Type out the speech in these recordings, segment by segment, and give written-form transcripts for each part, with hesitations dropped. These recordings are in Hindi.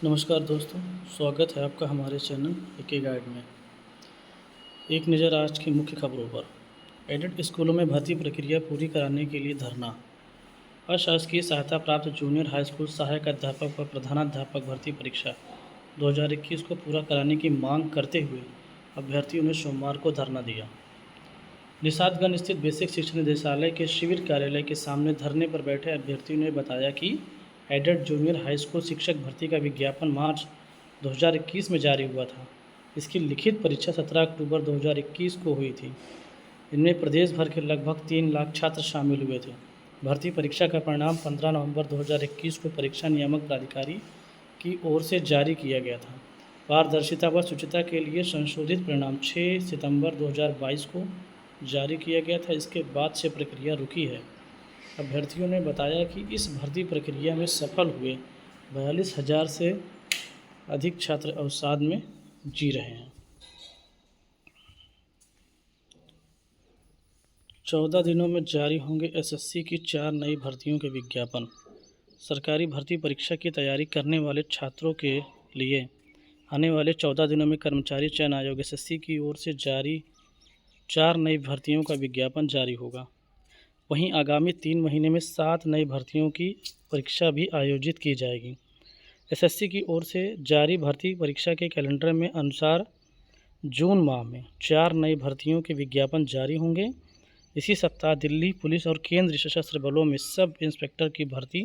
नमस्कार दोस्तों, स्वागत है आपका हमारे चैनल एके गाइड में। एक नज़र आज की मुख्य खबरों पर। एडेड स्कूलों में भर्ती प्रक्रिया पूरी कराने के लिए धरना। अशासकीय सहायता प्राप्त जूनियर हाई स्कूल सहायक अध्यापक व प्रधानाध्यापक भर्ती परीक्षा 2021 को पूरा कराने की मांग करते हुए अभ्यर्थियों ने सोमवार को धरना दिया। निषादगंज स्थित बेसिक शिक्षा निदेशालय के शिविर कार्यालय के सामने धरने पर बैठे अभ्यर्थियों ने बताया कि एडेड जूनियर हाई स्कूल शिक्षक भर्ती का विज्ञापन मार्च 2021 में जारी हुआ था। इसकी लिखित परीक्षा 17 अक्टूबर 2021 को हुई थी। इनमें प्रदेश भर के लगभग 3 लाख छात्र शामिल हुए थे। भर्ती परीक्षा का परिणाम 15 नवंबर 2021 को परीक्षा नियामक प्राधिकारी की ओर से जारी किया गया था। पारदर्शिता व शुचिता के लिए संशोधित परिणाम 6 सितंबर 2022 को जारी किया गया था। इसके बाद से प्रक्रिया रुकी है। अभ्यर्थियों ने बताया कि इस भर्ती प्रक्रिया में सफल हुए 42,000 से अधिक छात्र अवसाद में जी रहे हैं। 14 दिनों में जारी होंगे एसएससी की 4 नई भर्तियों के विज्ञापन। सरकारी भर्ती परीक्षा की तैयारी करने वाले छात्रों के लिए आने वाले 14 दिनों में कर्मचारी चयन आयोग एसएससी की ओर से जारी 4 नई भर्तियों का विज्ञापन जारी होगा। वहीं आगामी 3 महीने में 7 नई भर्तियों की परीक्षा भी आयोजित की जाएगी। एसएससी की ओर से जारी भर्ती परीक्षा के कैलेंडर में अनुसार जून माह में 4 नई भर्तियों के विज्ञापन जारी होंगे। इसी सप्ताह दिल्ली पुलिस और केंद्रीय सशस्त्र बलों में सब इंस्पेक्टर की भर्ती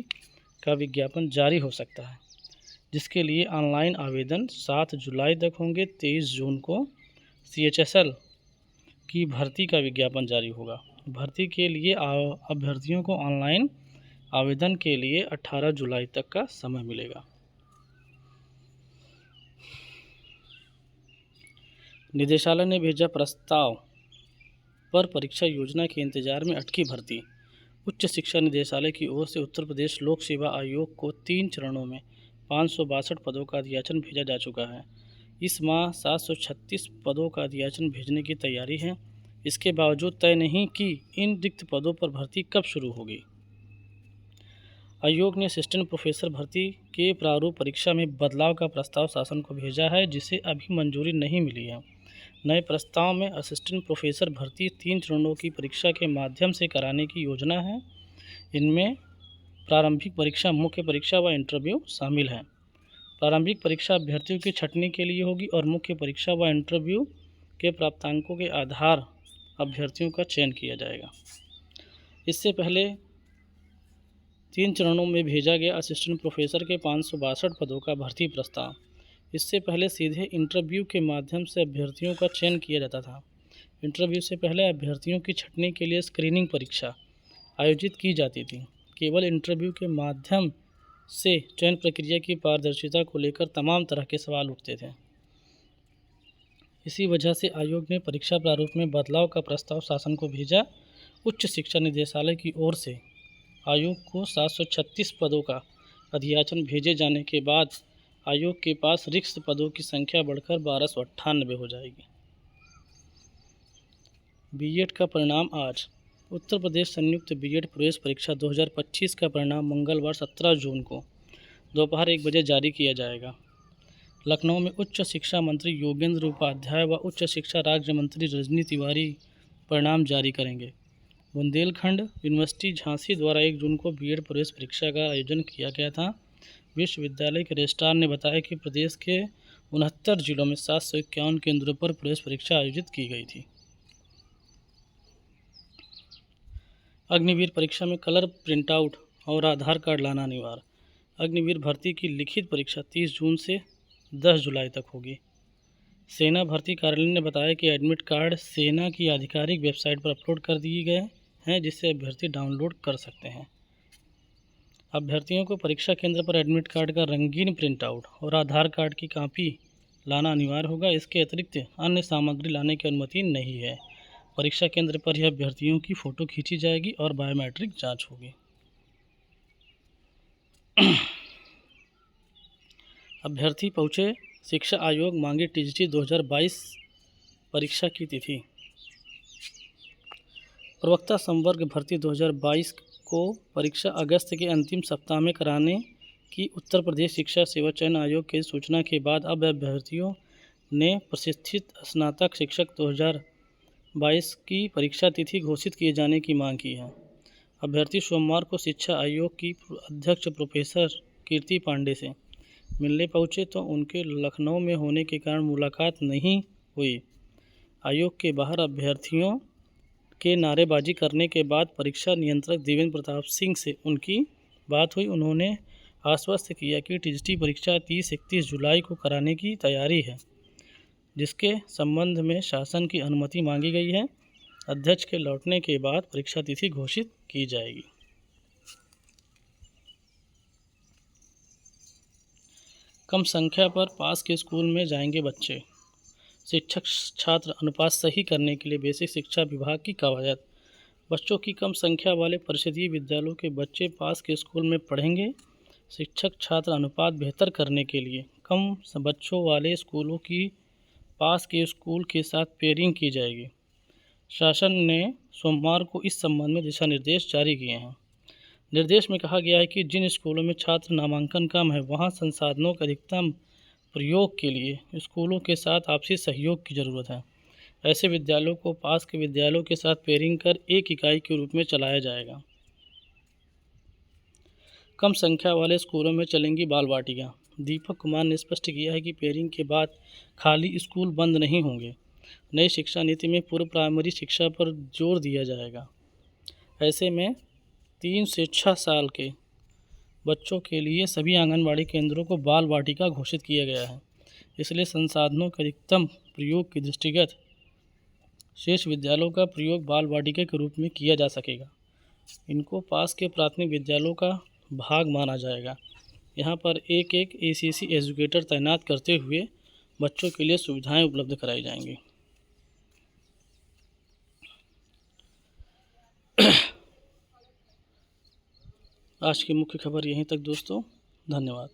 का विज्ञापन जारी हो सकता है, जिसके लिए ऑनलाइन आवेदन 7 जुलाई तक होंगे। 23 जून को सीएचएसएल की भर्ती का विज्ञापन जारी होगा। भर्ती के लिए अभ्यर्थियों को ऑनलाइन आवेदन के लिए 18 जुलाई तक का समय मिलेगा। निदेशालय ने भेजा प्रस्ताव पर परीक्षा योजना के इंतजार में अटकी भर्ती। उच्च शिक्षा निदेशालय की ओर से उत्तर प्रदेश लोक सेवा आयोग को 3 चरणों में 562 पदों का अधियाचन भेजा जा चुका है। इस माह 736 पदों का अधियाचन भेजने की तैयारी है। इसके बावजूद तय नहीं कि इन रिक्त पदों पर भर्ती कब शुरू होगी। आयोग ने असिस्टेंट प्रोफेसर भर्ती के प्रारूप परीक्षा में बदलाव का प्रस्ताव शासन को भेजा है, जिसे अभी मंजूरी नहीं मिली है। नए प्रस्ताव में असिस्टेंट प्रोफेसर भर्ती 3 चरणों की परीक्षा के माध्यम से कराने की योजना है। इनमें प्रारंभिक परीक्षा, मुख्य परीक्षा व इंटरव्यू शामिल हैं। प्रारंभिक परीक्षा अभ्यर्थियों की छंटनी के लिए होगी और मुख्य परीक्षा व इंटरव्यू के प्राप्तांकों के आधार अभ्यर्थियों का चयन किया जाएगा। इससे पहले 3 चरणों में भेजा गया असिस्टेंट प्रोफेसर के 562 पदों का भर्ती प्रस्ताव। इससे पहले सीधे इंटरव्यू के माध्यम से अभ्यर्थियों का चयन किया जाता था। इंटरव्यू से पहले अभ्यर्थियों की छंटनी के लिए स्क्रीनिंग परीक्षा आयोजित की जाती थी। केवल इंटरव्यू के माध्यम से चयन प्रक्रिया की पारदर्शिता को लेकर तमाम तरह के सवाल उठते थे। इसी वजह से आयोग ने परीक्षा प्रारूप में बदलाव का प्रस्ताव शासन को भेजा। उच्च शिक्षा निदेशालय की ओर से आयोग को 736 पदों का अधियाचन भेजे जाने के बाद आयोग के पास रिक्त पदों की संख्या बढ़कर 1298 हो जाएगी। बीएड का परिणाम आज। उत्तर प्रदेश संयुक्त बीएड प्रवेश परीक्षा 2025 का परिणाम मंगलवार 17 जून को दोपहर 1 बजे जारी किया जाएगा। लखनऊ में उच्च शिक्षा मंत्री योगेंद्र उपाध्याय व उच्च शिक्षा राज्य मंत्री रजनी तिवारी परिणाम जारी करेंगे। बुंदेलखंड यूनिवर्सिटी झांसी द्वारा 1 जून को बीएड प्रवेश परीक्षा का आयोजन किया गया था। विश्वविद्यालय के रजिस्ट्रार ने बताया कि प्रदेश के 69 जिलों में 751 केंद्रों पर प्रवेश परीक्षा आयोजित की गई थी। अग्निवीर परीक्षा में कलर प्रिंटआउट और आधार कार्ड लाना अनिवार्य। अग्निवीर भर्ती की लिखित परीक्षा 30 जून से 10 जुलाई तक होगी। सेना भर्ती कार्यालय ने बताया कि एडमिट कार्ड सेना की आधिकारिक वेबसाइट पर अपलोड कर दिए गए हैं, जिससे अभ्यर्थी डाउनलोड कर सकते हैं। अभ्यर्थियों को परीक्षा केंद्र पर एडमिट कार्ड का रंगीन प्रिंटआउट और आधार कार्ड की कॉपी लाना अनिवार्य होगा। इसके अतिरिक्त अन्य सामग्री लाने की अनुमति नहीं है। परीक्षा केंद्र पर ही अभ्यर्थियों की फ़ोटो खींची जाएगी और बायोमेट्रिक जांच होगी। अभ्यर्थी पहुँचे, शिक्षा आयोग मांगे टीजीटी 2022 परीक्षा की तिथि। प्रवक्ता संवर्ग भर्ती 2022 को परीक्षा अगस्त के अंतिम सप्ताह में कराने कि उत्तर प्रदेश शिक्षा सेवा चयन आयोग की सूचना के बाद अब अभ्यर्थियों ने प्रशिक्षित स्नातक शिक्षक 2022 की परीक्षा तिथि घोषित किए जाने की मांग की है। अभ्यर्थी सोमवार को शिक्षा आयोग की अध्यक्ष प्रोफेसर कीर्ति पांडे से मिलने पहुंचे तो उनके लखनऊ में होने के कारण मुलाकात नहीं हुई। आयोग के बाहर अभ्यर्थियों के नारेबाजी करने के बाद परीक्षा नियंत्रक देवेंद्र प्रताप सिंह से उनकी बात हुई। उन्होंने आश्वस्त किया कि टीजीटी परीक्षा 30-31 जुलाई को कराने की तैयारी है, जिसके संबंध में शासन की अनुमति मांगी गई है। अध्यक्ष के लौटने के बाद परीक्षा तिथि घोषित की जाएगी। कम संख्या पर पास के स्कूल में जाएंगे बच्चे। शिक्षक छात्र अनुपात सही करने के लिए बेसिक शिक्षा विभाग की कवायद। बच्चों की कम संख्या वाले परिषदीय विद्यालयों के बच्चे पास के स्कूल में पढ़ेंगे। शिक्षक छात्र अनुपात बेहतर करने के लिए कम बच्चों वाले स्कूलों की पास के स्कूल के साथ पेयरिंग की जाएगी। शासन ने सोमवार को इस संबंध में दिशा निर्देश जारी किए हैं। निर्देश में कहा गया है कि जिन स्कूलों में छात्र नामांकन कम है, वहां संसाधनों के अधिकतम प्रयोग के लिए स्कूलों के साथ आपसी सहयोग की जरूरत है। ऐसे विद्यालयों को पास के विद्यालयों के साथ पेयरिंग कर एक इकाई के रूप में चलाया जाएगा। कम संख्या वाले स्कूलों में चलेंगी बाल वाटिका। दीपक कुमार ने स्पष्ट किया है कि पेयरिंग के बाद खाली स्कूल बंद नहीं होंगे। नई शिक्षा नीति में पूर्व प्राइमरी शिक्षा पर जोर दिया जाएगा। ऐसे में 3 से 6 साल के बच्चों के लिए सभी आंगनबाड़ी केंद्रों को बाल वाटिका घोषित किया गया है। इसलिए संसाधनों के अधिकतम प्रयोग के दृष्टिगत शेष विद्यालयों का प्रयोग बाल वाटिका के रूप में किया जा सकेगा। इनको पास के प्राथमिक विद्यालयों का भाग माना जाएगा। यहाँ पर एक ACC एजुकेटर तैनात करते हुए बच्चों के लिए सुविधाएं उपलब्ध कराई जाएंगी। आज की मुख्य खबर यहीं तक दोस्तों, धन्यवाद।